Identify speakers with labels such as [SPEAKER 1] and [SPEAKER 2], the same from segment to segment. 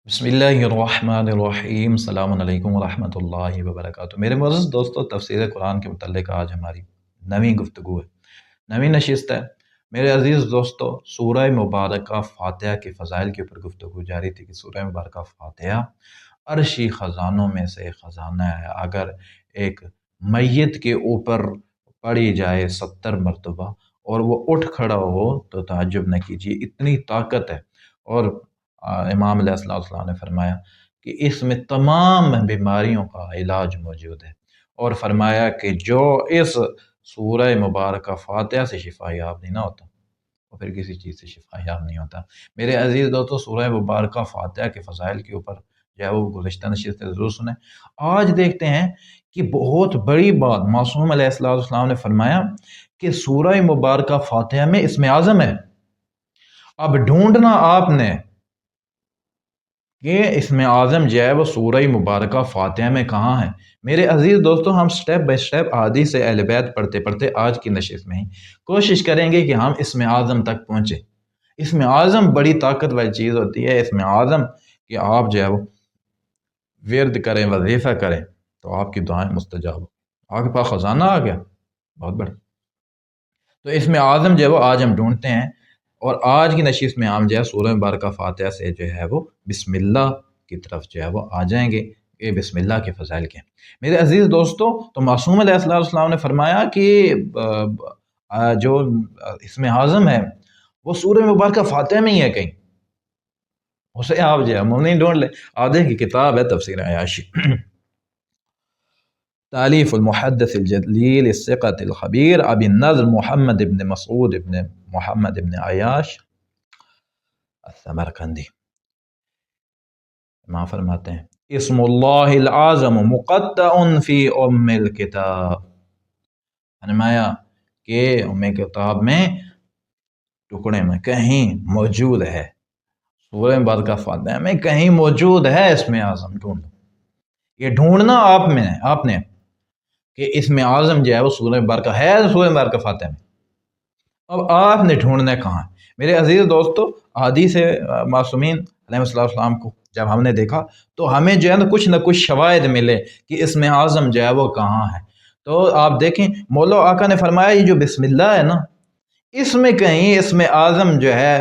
[SPEAKER 1] بسم اللہ الرحمن الرحیم السلام علیکم ورحمۃ اللہ وبرکاتہ۔ میرے معزز دوستو، تفسیر قرآن کے متعلق آج ہماری نویں گفتگو ہے، نویں نشست ہے۔ میرے عزیز دوستو، سورہ مبارکہ فاتحہ کے فضائل کے اوپر گفتگو جاری تھی کہ سورہ مبارکہ فاتحہ عرشی خزانوں میں سے خزانہ ہے۔ اگر ایک میت کے اوپر پڑھی جائے 70 مرتبہ اور وہ اٹھ کھڑا ہو تو تعجب نہ کیجیے، اتنی طاقت ہے۔ اور امام علیہ السلام نے فرمایا کہ اس میں تمام بیماریوں کا علاج موجود ہے، اور فرمایا کہ جو اس سورہ مبارکہ فاتحہ سے شفا یاب نہیں نہ ہوتا وہ پھر کسی چیز سے شفا یاب نہیں ہوتا۔ میرے عزیز دوستو، سورہ مبارکہ فاتحہ کے فضائل کے اوپر جو ہے وہ گزشتہ نشست سے ضرور سنیں۔ آج دیکھتے ہیں کہ بہت بڑی بات معصوم علیہ السلام نے فرمایا کہ سورہ مبارکہ فاتحہ میں اسم اعظم ہے۔ اب ڈھونڈنا آپ نے کہ اسم اعظم جو ہے وہ سورہ مبارکہ فاتحہ میں کہاں ہے۔ میرے عزیز دوستو، ہم سٹیپ بائی سٹیپ احادیث اہل بیت پڑھتے پڑھتے آج کی نشست میں ہی کوشش کریں گے کہ ہم اسم اعظم تک پہنچیں۔ اسم اعظم بڑی طاقت والی چیز ہوتی ہے۔ اسم اعظم کہ آپ جو ہے وہ ورد کریں، وظیفہ کریں تو آپ کی دعائیں مستجاب ہو، آپ کے پاس خزانہ آ گیا بہت بڑا۔ تو اسم اعظم جو ہے وہ آج ہم ڈھونڈتے ہیں، اور آج کی نشست میں ہم جو ہے سورہ مبارکہ فاتحہ سے جو ہے وہ بسم اللہ کی طرف جو ہے وہ آ جائیں گے کہ بسم اللہ کے فضائل کے ہیں۔ میرے عزیز دوستو، تو معصوم علیہ السلام نے فرمایا کہ جو اسم اعظم ہے وہ سورہ مبارکہ فاتحہ میں ہی ہے کہیں، اسے آپ جو ہے نہیں ڈھونڈ لیں۔ آپ دیکھیں کتاب ہے تفسیر عیاشی، تالیف المحدث الجلیل الثقۃ الخبیر ابی النضر محمد ابن مسعود ابن محمد ابن عیاش السمرقندی۔ ماں فرماتے ہیں اسم اللہ العظم مقطع فی ام الکتاب، فرمایا کہ ام کتاب میں ٹکڑے میں کہیں موجود ہے، سورہ مبارکہ فاتحہ میں کہیں موجود ہے اسم اعظم۔ ڈھونڈو، یہ ڈھونڈنا آپ نے کہ اسم اعظم جو ہے وہ سورہ مبارکہ ہے سورہ مبارکہ فاتحہ میں۔ اب آپ نے ڈھونڈنا کہاں ہے؟ میرے عزیز دوستو، احادیث معصومین علیہ السلام کو جب ہم نے دیکھا تو ہمیں جو ہے نا کچھ شواہد ملے کہ اسم اعظم جو ہے وہ کہاں ہے۔ تو آپ دیکھیں مولا آقا نے فرمایا یہ جو بسم اللہ ہے نا، اس میں کہیں اسم اعظم جو ہے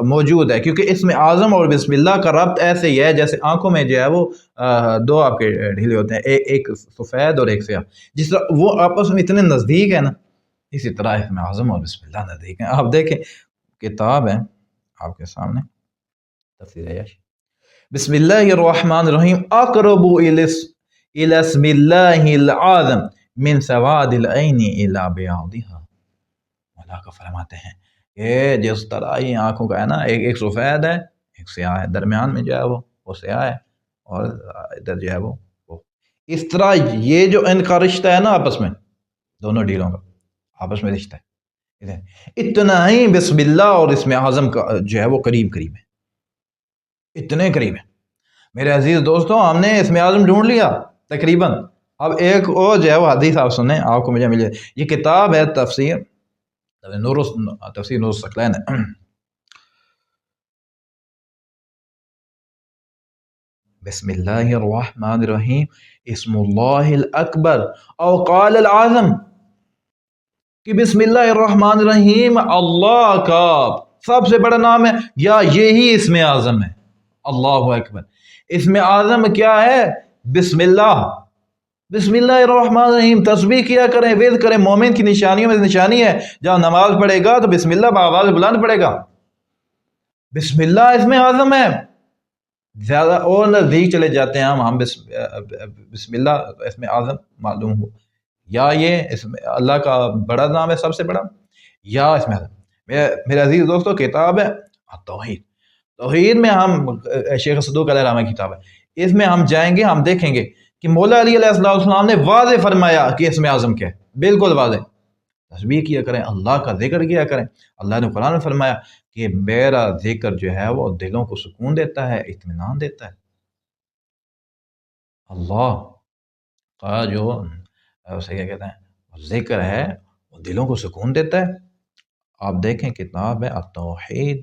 [SPEAKER 1] موجود ہے، کیونکہ اسم اعظم اور بسم اللہ کا ربط ایسے ہی ہے جیسے آنکھوں میں جو ہے وہ دو آپ کے ڈھیلے ہوتے ہیں، ایک سفید اور ایک سیاہ، جس طرح وہ آپس میں اتنے نزدیک ہے نا، اسی طرح اسم اعظم اور بسم اللہ نزدیک ہیں۔ آپ دیکھیں کتاب ہے آپ کے سامنے تفسیر عیاشی، بسم اللہ الرحمن الرحیم، اقرب الی اسم اللہ العظم من سواد العین الی بیاضها۔ مولا کا فرماتے ہیں کہ جس طرح یہ آنکھوں کا ہے نا، ایک سفید ہے ایک سیاہ ہے، درمیان میں جو ہے وہ سیاہ ہے اور ادھر جو ہے وہ اس طرح یہ جو ان کا رشتہ ہے نا آپس میں، دونوں ڈیلوں کا آپس میں رشتہ ہے، اتنا ہی بسم اللہ اور اسم اعظم کا جو ہے وہ قریب ہے، اتنے قریب ہے۔ میرے عزیز دوستوں، ہم نے اسم اعظم ڈھونڈ لیا تقریباً۔ اب ایک اور جو ہے وہ حدیث آپ سنیں، آپ کو مجھے ملے، یہ کتاب ہے تفسیر نور الثقلین ہے، بسم اللہ الرحمن الرحیم، اسم اللہ الاکبر او قال العظم، کہ بسم اللہ الرحمن الرحیم اللہ کا سب سے بڑا نام ہے یا یہی اسم اعظم ہے؟ اللہ اکبر۔ اسم اعظم کیا ہے؟ بسم اللہ، بسم اللہ الرحمن الرحیم۔ تسبیح کیا کریں، ورد کریں، مومن کی نشانیوں میں نشانی ہے، جب نماز پڑھے گا تو بسم اللہ بآواز بلند پڑھے گا۔ بسم اللہ اسم اعظم ہے۔ زیادہ اور نزدیک چلے جاتے ہیں ہم بسم اللہ اسم اعظم معلوم ہو، یا یہ اسم اللہ کا بڑا نام ہے سب سے بڑا، یا اسم اعظم۔ میرے عزیز دوستو، کتاب ہے توحید، توحید میں ہم شیخ صدوق علیہ الرحمہ کی کتاب ہے، اس میں ہم جائیں گے، ہم دیکھیں گے کہ مولا علی علیہ السلام نے واضح فرمایا کہ اسم اعظم کیا ہے، بالکل واضح۔ تسبیح کیا کریں، اللہ کا ذکر کیا کریں۔ اللہ نے قرآن میں فرمایا کہ میرا ذکر جو ہے وہ دلوں کو سکون دیتا ہے، اطمینان دیتا ہے۔ اللہ کا جو اسے کیا کہتے ہیں ذکر ہے وہ دلوں کو سکون دیتا ہے۔ آپ دیکھیں کتاب ہے التوحید،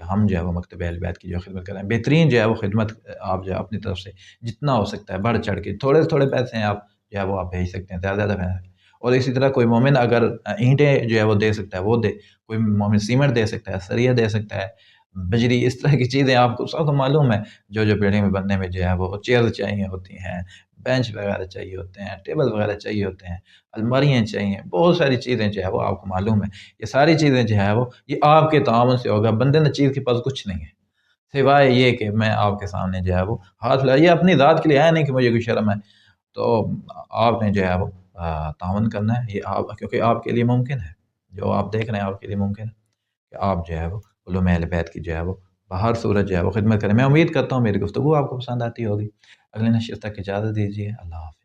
[SPEAKER 1] کہ ہم جو ہے وہ مکتب اہل بیت کی جو خدمت کریں، بہترین جو ہے وہ خدمت آپ جو ہے اپنی طرف سے جتنا ہو سکتا ہے بڑھ چڑھ کے، تھوڑے تھوڑے پیسے ہیں آپ جو ہے وہ آپ بھیج سکتے ہیں، زیادہ زیادہ پیسے۔ اور اسی طرح کوئی مومن اگر اینٹیں جو ہے وہ دے سکتا ہے وہ دے، کوئی مومن سیمنٹ دے سکتا ہے، سریہ دے سکتا ہے، بجری، اس طرح کی چیزیں آپ کو سب کو معلوم ہے جو بلڈنگ میں بننے میں جو ہے وہ چیئر چاہیے ہوتی ہیں، بینچ وغیرہ چاہیے ہوتے ہیں، ٹیبل وغیرہ چاہیے ہوتے ہیں، الماریاں چاہیے، بہت ساری چیزیں جو ہے وہ آپ کو معلوم ہے، یہ ساری چیزیں جو ہے وہ یہ آپ کے تعاون سے ہوگا، بندے نچیر کے پاس کچھ نہیں ہے سوائے یہ کہ میں آپ کے سامنے جو ہے وہ ہاتھ پھیلا، یہ اپنی ذات کے لیے ہے نہیں کہ مجھے کوئی شرم ہے، تو آپ نے جو ہے وہ تعاون کرنا ہے، یہ آپ کیونکہ آپ کے لیے ممکن ہے، جو آپ دیکھ رہے ہیں آپ کے لیے ممکن ہے کہ آپ جو ہے وہ علوم اہل بیت کی جو ہے وہ بہر صورت جو ہے وہ خدمت کریں۔ میں امید کرتا ہوں میری گفتگو آپ کو پسند آتی ہوگی۔ اگلے نشست تک اجازت دیجیے، اللہ حافظ۔